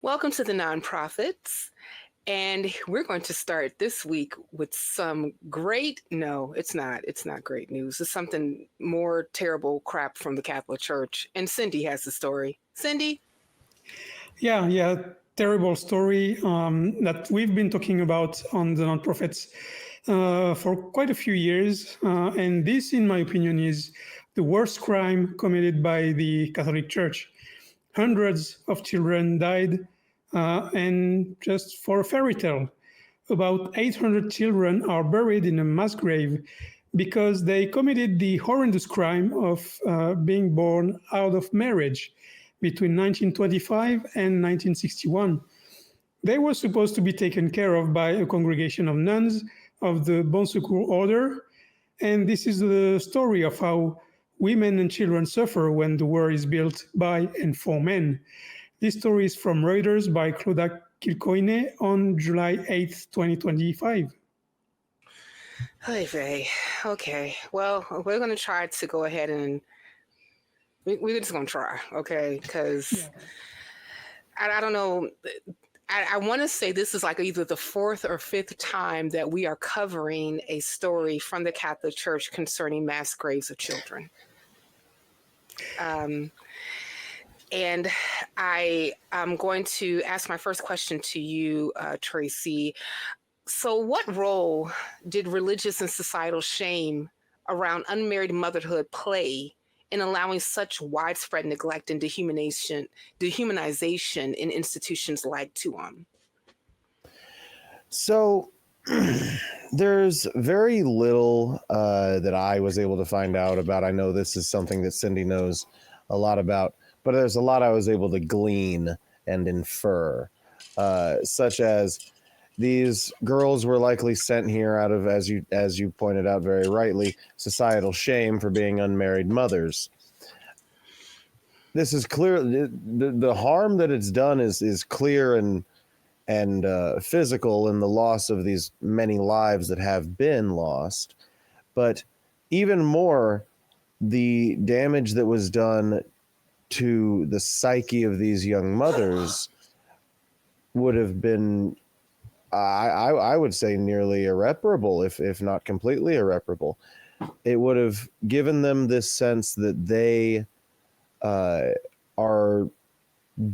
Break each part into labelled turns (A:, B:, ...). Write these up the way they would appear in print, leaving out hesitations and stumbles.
A: Welcome to the Nonprofits. And we're going to start this week with some no, it's not. It's not great news. It's something more terrible crap from the Catholic Church. And Cindy has the story. Cindy?
B: Yeah, terrible story that we've been talking about on the nonprofits for quite a few years. And this, in my opinion, is the worst crime committed by the Catholic Church. Hundreds of children died, and just for a fairy tale, about 800 children are buried in a mass grave because they committed the horrendous crime of being born out of marriage between 1925 and 1961. They were supposed to be taken care of by a congregation of nuns of the Bon Secours order, and this is the story of how women and children suffer when the world is built by and for men. This story is from Reuters by Clodagh Kilcoyne on July 8th, 2025.
A: Hey, Vay. Okay. Well, we're going to try to go ahead and we're just going to try, okay? Because I don't know. I want to say this is like either the fourth or fifth time that we are covering a story from the Catholic Church concerning mass graves of children. And I'm going to ask my first question to you, Tracy. So what role did religious and societal shame around unmarried motherhood play in allowing such widespread neglect and dehumanization in institutions like Tuam?
C: So there's very little that I was able to find out about. I know this is something that Cindy knows a lot about, but there's a lot I was able to glean and infer, such as these girls were likely sent here out of, as you pointed out very rightly, societal shame for being unmarried mothers. This is clear. The harm that it's done is clear and physical in the loss of these many lives that have been lost. But even more, the damage that was done to the psyche of these young mothers would have been, I would say, nearly irreparable, if not completely irreparable. It would have given them this sense that they are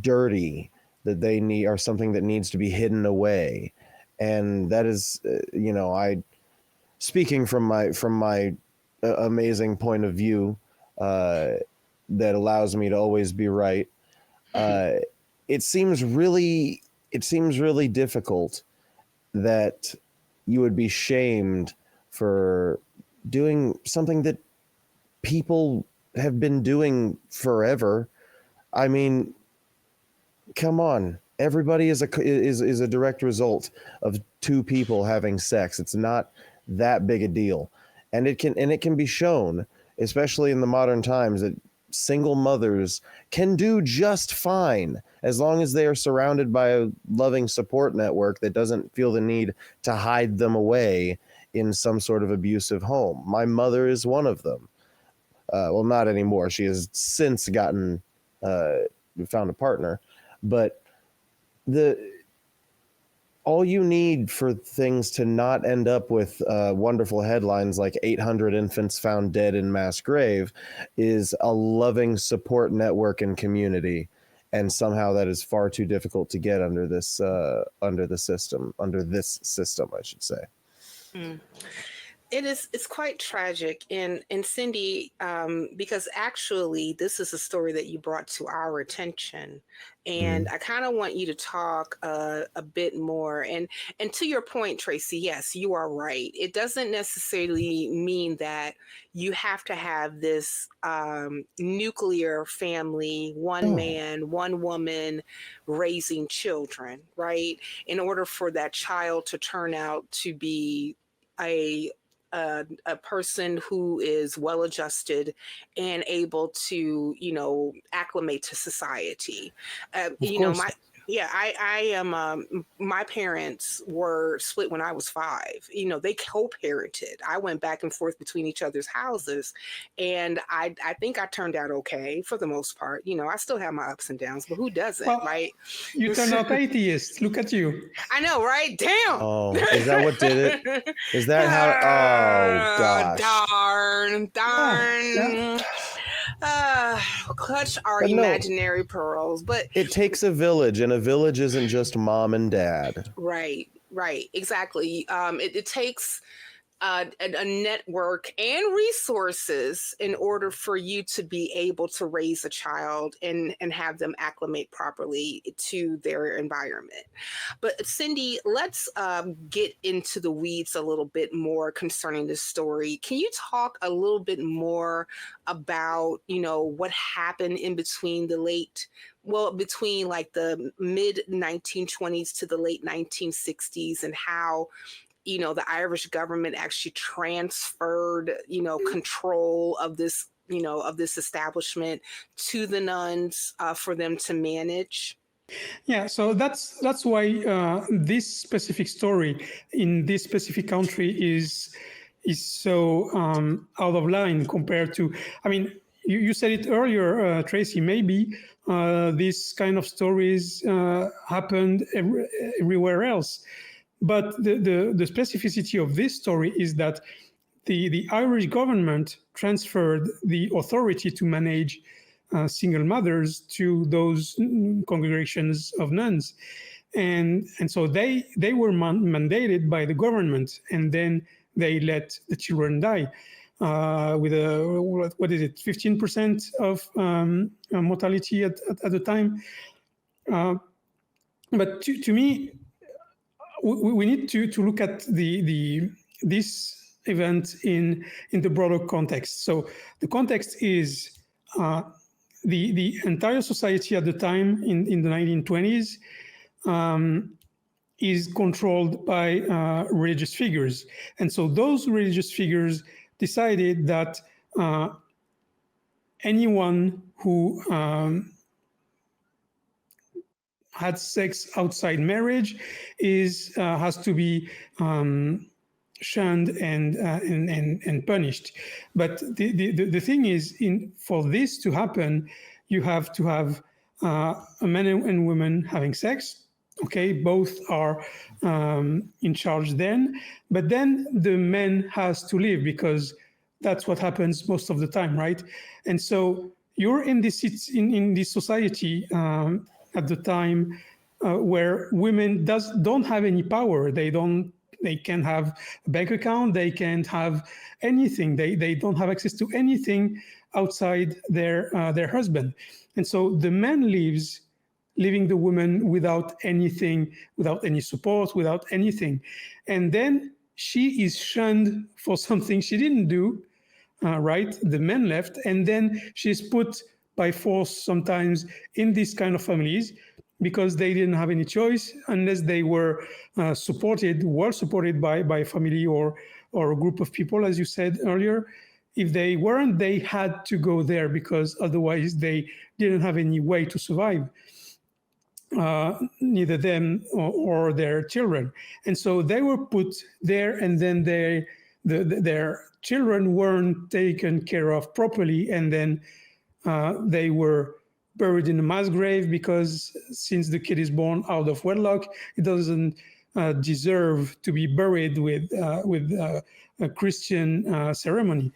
C: dirty, that they are something that needs to be hidden away. And that is, speaking from my amazing point of view, that allows me to always be right. It seems really difficult that you would be shamed for doing something that people have been doing forever. I mean, come on. Everybody is a direct result of two people having sex. It's not that big a deal. And it can be shown, especially in the modern times, that single mothers can do just fine as long as they are surrounded by a loving support network that doesn't feel the need to hide them away in some sort of abusive home. My mother is one of them. Well, not anymore. She has since found a partner. But all you need for things to not end up with wonderful headlines like 800 infants found dead in mass grave is a loving support network and community. And somehow that is far too difficult to get under this system, I should say.
A: Mm. It's quite tragic. And Cindy, because actually this is a story that you brought to our attention. And I kind of want you to talk a bit more. And to your point, Tracy, yes, you are right. It doesn't necessarily mean that you have to have this nuclear family, one man, one woman raising children, right? In order for that child to turn out to be a person who is well adjusted and able to, acclimate to society. Yeah, I am. My parents were split when I was 5. They co-parented. I went back and forth between each other's houses, and I think I turned out okay for the most part. I still have my ups and downs, but who doesn't,
B: Well,
A: right?
B: you turned out atheist. Look at you.
A: I know, right? Damn.
C: Oh, is that what did it? Is that how? Oh
A: Oh,
C: gosh.
B: Yeah, yeah.
A: darn. Uh, clutch our
C: But no,
A: imaginary pearls, but
C: it takes a village, and a village isn't just mom and dad.
A: right, exactly. It takes a network and resources in order for you to be able to raise a child and have them acclimate properly to their environment. But Cindy, let's get into the weeds a little bit more concerning this story. Can you talk a little bit more about, what happened in between between like the mid 1920s to the late 1960s, and how the Irish government actually transferred, control of this establishment to the nuns for them to manage?
B: Yeah, so that's why this specific story in this specific country is so out of line compared to. I mean, you said it earlier, Tracy. Maybe these kind of stories happened everywhere else, but the specificity of this story is that the Irish government transferred the authority to manage single mothers to those congregations of nuns, and so they were mandated by the government, and then they let the children die with a what is it 15% of mortality at the time. But to me, we need to look at this event in the broader context. So the context is the entire society at the time in the 1920s is controlled by religious figures. And so those religious figures decided that anyone who had sex outside marriage has to be shunned and punished. But the thing is, for this to happen, you have to have a man and woman having sex. Okay, both are in charge then, but then the man has to leave because that's what happens most of the time, right? And so you're in this society at the time where women don't have any power. They can't have a bank account. They can't have anything. They don't have access to anything outside their husband. And so the man leaves, leaving the woman without anything, without any support, without anything. And then she is shunned for something she didn't do, right? The man left, and then she's put by force sometimes in these kind of families because they didn't have any choice unless they were well supported by family or a group of people, as you said earlier. If they weren't, they had to go there because otherwise they didn't have any way to survive, neither them or their children. And so they were put there, and then their children weren't taken care of properly, and then they were buried in a mass grave because since the kid is born out of wedlock, it doesn't deserve to be buried with a Christian ceremony.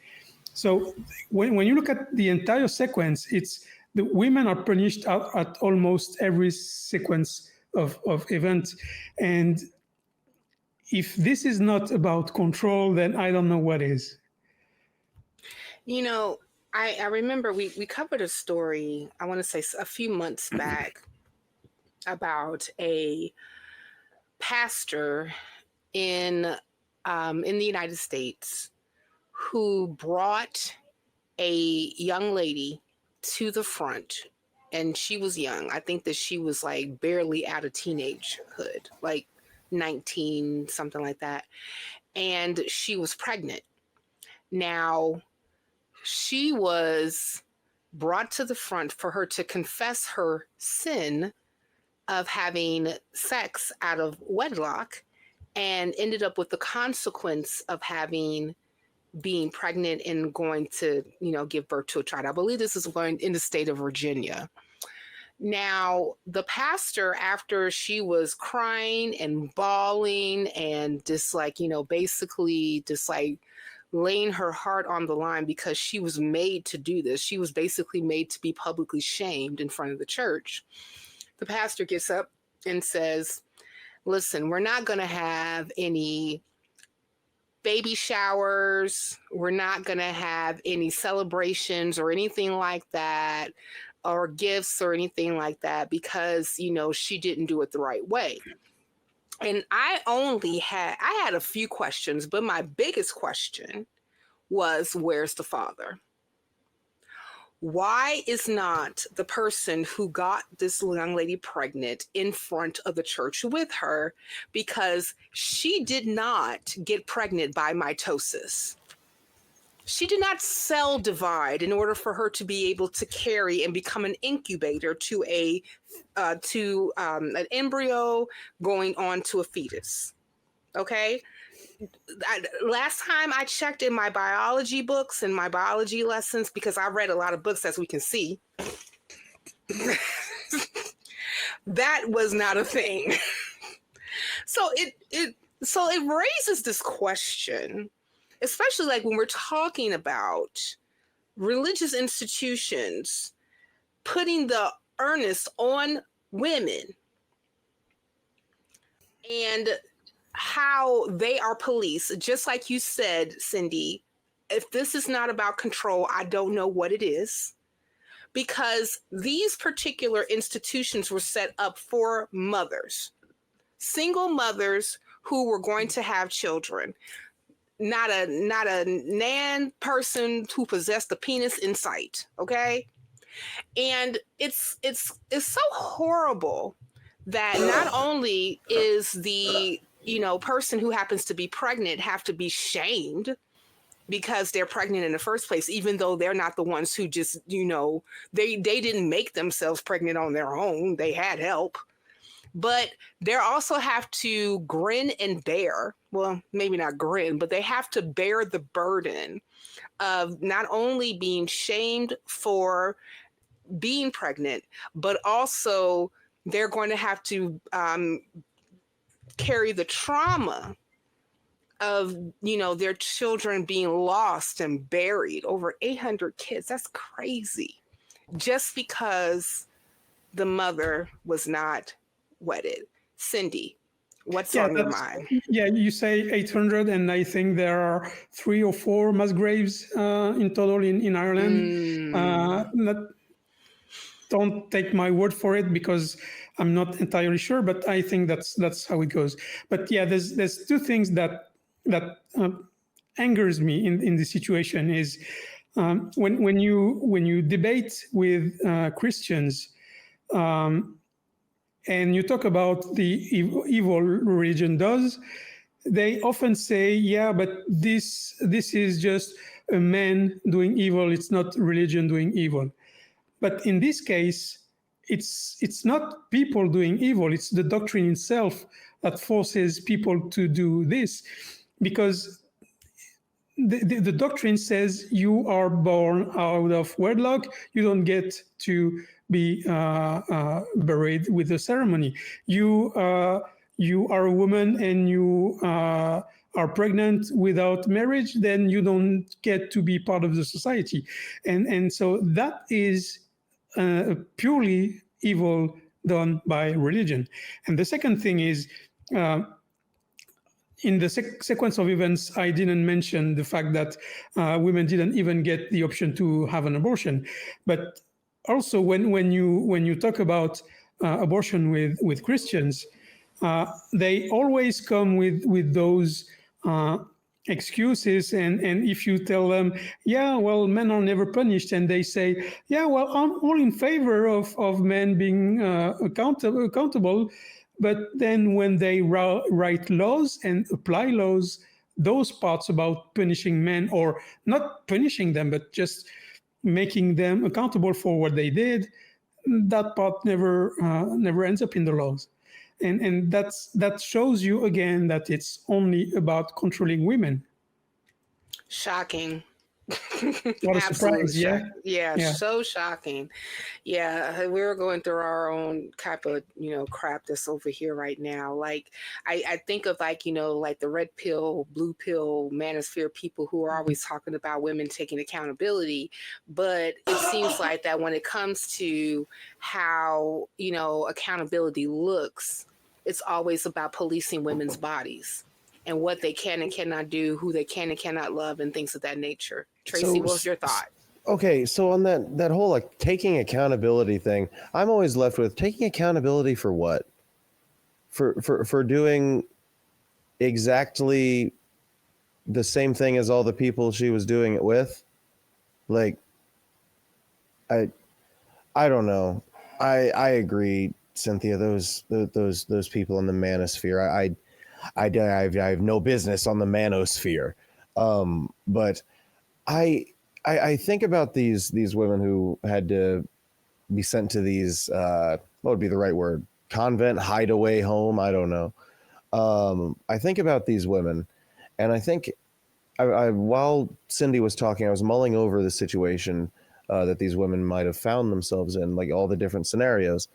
B: So when you look at the entire sequence, it's the women are punished at almost every sequence of events. And if this is not about control, then I don't know what is.
A: I remember we covered a story, I want to say a few months back, about a pastor in the United States who brought a young lady to the front, and she was young. I think that she was like barely out of teenagehood, like 19, something like that. And she was pregnant. Now, she was brought to the front for her to confess her sin of having sex out of wedlock and ended up with the consequence of being pregnant and going to, give birth to a child. I believe this is going in the state of Virginia. Now, the pastor, after she was crying and bawling and just basically just laying her heart on the line because she was made to do this. She was basically made to be publicly shamed in front of the church. The pastor gets up and says, listen, we're not going to have any baby showers. We're not going to have any celebrations or anything like that, or gifts or anything like that, because, she didn't do it the right way. And I had a few questions, but my biggest question was, where's the father? Why is not the person who got this young lady pregnant in front of the church with her? Because she did not get pregnant by mitosis. She did not cell divide in order for her to be able to carry and become an incubator to an embryo going on to a fetus. Okay. Last time I checked in my biology books and my biology lessons, because I read a lot of books, as we can see, that was not a thing. So it raises this question, especially when we're talking about religious institutions putting the onus on women and how they are policed. Just like you said, Cindy, if this is not about control, I don't know what it is, because these particular institutions were set up for mothers, single mothers who were going to have children. Not a nan person who possessed a penis in sight. Okay. And it's so horrible that not only is the, person who happens to be pregnant have to be shamed because they're pregnant in the first place, even though they're not the ones who just, they didn't make themselves pregnant on their own. They had help. But they also have to grin and bear, well, maybe not grin, but they have to bear the burden of not only being shamed for being pregnant, but also they're going to have to carry the trauma of, their children being lost and buried. Over 800 kids. That's crazy. Just because the mother was not wedded. Cindy, what's on your mind?
B: Yeah, you say 800, and I think there are 3 or 4 mass graves in total in Ireland. Don't take my word for it, because I'm not entirely sure, but I think that's how it goes. But yeah, there's 2 things that angers me in this situation is when you debate with Christians. And you talk about the evil religion does, they often say, yeah, but this is just a man doing evil. It's not religion doing evil. But in this case, it's not people doing evil. It's the doctrine itself that forces people to do this, because the doctrine says you are born out of wedlock. You don't get to be buried with a ceremony. You are a woman and you are pregnant without marriage, then you don't get to be part of the society. And so that is purely evil done by religion. And the second thing is, in the sequence of events, I didn't mention the fact that women didn't even get the option to have an abortion. But also, when you talk about abortion with Christians, they always come with those excuses. And if you tell them, yeah, well, men are never punished, and they say, yeah, well, I'm all in favor of men being accountable. But then when they write laws and apply laws, those parts about punishing men, or not punishing them, but just making them accountable for what they did, that part never ends up in the laws, and that shows you again that it's only about controlling women.
A: Shocking.
B: What a
A: Absolutely
B: surprise! Yeah,
A: shocking. Yeah,
B: yeah.
A: so shocking. Yeah, we're going through our own type of, crap that's over here right now. Like, I think of, like, like the red pill, blue pill, manosphere people who are always talking about women taking accountability. But it seems like that when it comes to how, accountability looks, it's always about policing women's bodies and what they can and cannot do, who they can and cannot love, and things of that nature. Tracy,
C: So,
A: what was your thought?
C: okay, so on that whole like taking accountability thing, I'm always left with taking accountability for what? For doing exactly the same thing as all the people she was doing it with? Like, I don't know. I agree, Cynthia. Those people in the manosphere. I have no business on the manosphere. But I think about these women who had to be sent to these what would be the right word? Convent, hideaway home. I don't know. I think about these women, and I think while Cindy was talking, I was mulling over the situation that these women might have found themselves in, like all the different scenarios.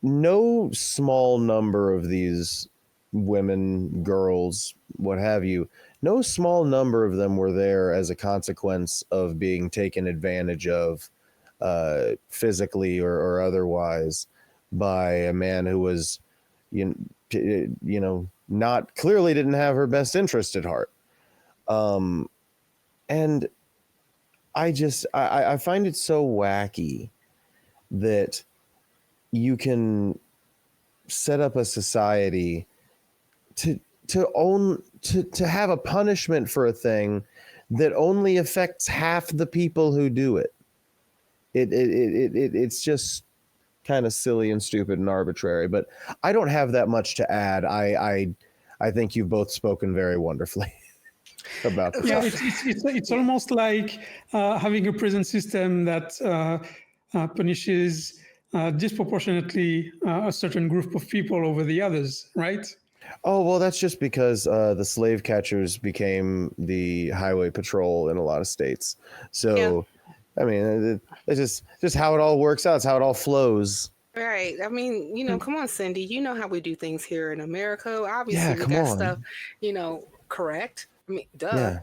C: No small number of these women, girls, what have you, no small number of them were there as a consequence of being taken advantage of physically or otherwise by a man who was, not clearly didn't have her best interest at heart. And I find it so wacky that you can set up a society to have a punishment for a thing that only affects half the people who do it. It's just kind of silly and stupid and arbitrary, but I don't have that much to add. I think you've both spoken very wonderfully about this.
B: Yeah, it's almost like having a prison system that punishes disproportionately a certain group of people over the others, right?
C: Oh, well, that's just because the slave catchers became the highway patrol in a lot of states. So, yeah. I mean, it's just how it all works out. It's how it all flows.
A: Right. I mean, come on, Cindy. You know how we do things here in America. Obviously,
C: Yeah,
A: we got stuff, correct. I mean, duh.
C: Yeah.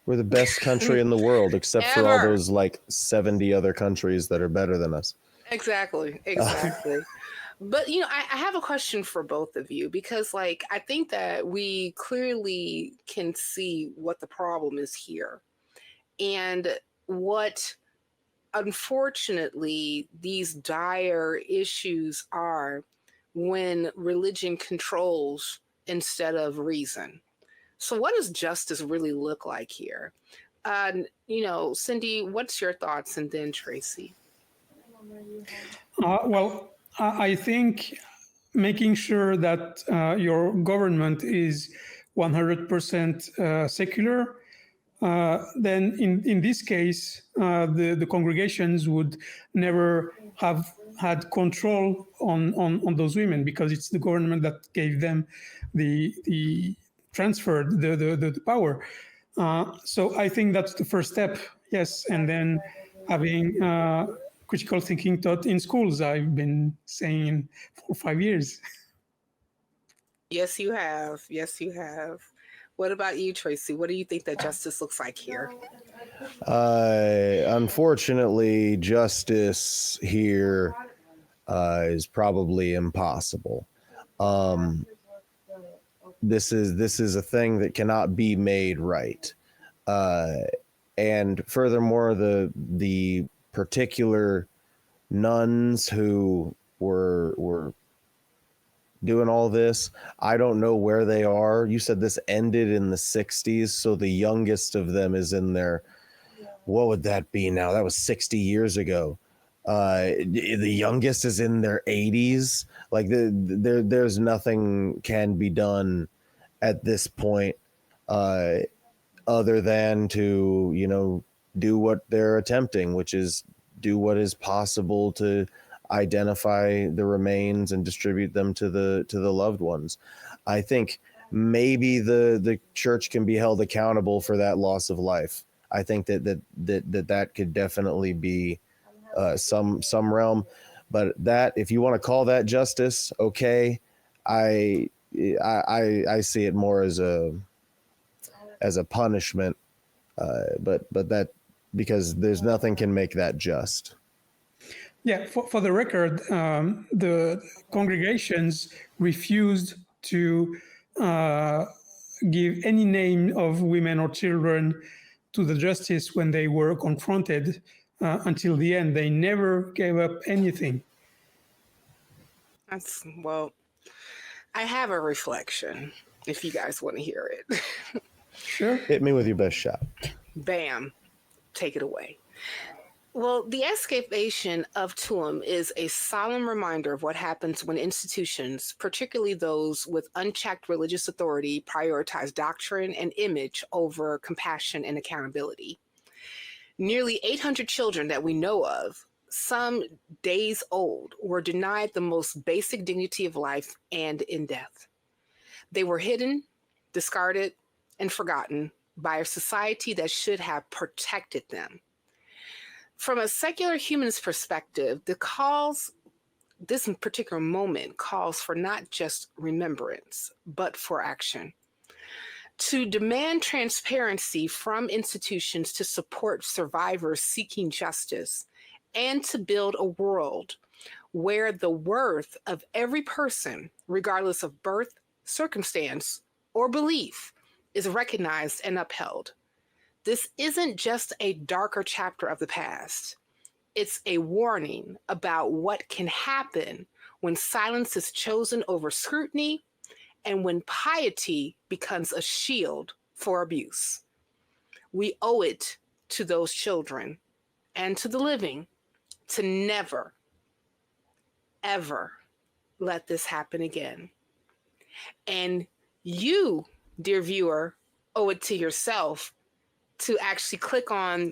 C: We're the best country in the world, except for all those like 70 other countries that are better than us.
A: Exactly. But, I have a question for both of you because, like, I think that we clearly can see what the problem is here and what, unfortunately, these dire issues are when religion controls instead of reason. So what does justice really look like here? Cindy, what's your thoughts? And then Tracy.
B: Well, I think making sure that your government is 100% secular, then in this case, the congregations would never have had control on those women because it's the government that gave them the transferred the power. So I think that's the first step, yes, and then having critical thinking taught in schools. I've been saying for 5 years.
A: Yes, you have. Yes, you have. What about you, Tracy? What do you think that justice looks like here?
C: Unfortunately, justice here is probably impossible. This is a thing that cannot be made right. And furthermore, the particular nuns who were doing all this, I don't know where they are. You said this ended in the 60s, so the youngest of them is in their, what would that be now? That was 60 years ago. The youngest is in their 80s. Like there's nothing can be done at this point other than to, do what they're attempting, which is do what is possible to identify the remains and distribute them to the loved ones. I think maybe the church can be held accountable for that loss of life. I think that could definitely be some realm, but that, if you want to call that justice, okay, I see it more as a punishment, but that, because there's nothing can make that just.
B: Yeah, for the record, the congregations refused to give any name of women or children to the justice when they were confronted until the end. They never gave up anything.
A: Well, I have a reflection if you guys want to hear it.
B: Sure.
C: Hit me with your best shot.
A: Bam. Take it away. Well, the excavation of Tuam is a solemn reminder of what happens when institutions, particularly those with unchecked religious authority, prioritize doctrine and image over compassion and accountability. Nearly 800 children that we know of, some days old, were denied the most basic dignity of life and in death. They were hidden, discarded, and forgotten by a society that should have protected them. From a secular humanist perspective, this particular moment calls for not just remembrance, but for action. To demand transparency from institutions to support survivors seeking justice, and to build a world where the worth of every person, regardless of birth, circumstance, or belief, is recognized and upheld. This isn't just a darker chapter of the past. It's a warning about what can happen when silence is chosen over scrutiny and when piety becomes a shield for abuse. We owe it to those children and to the living to never, ever let this happen again. And you, dear viewer, owe it to yourself to actually click on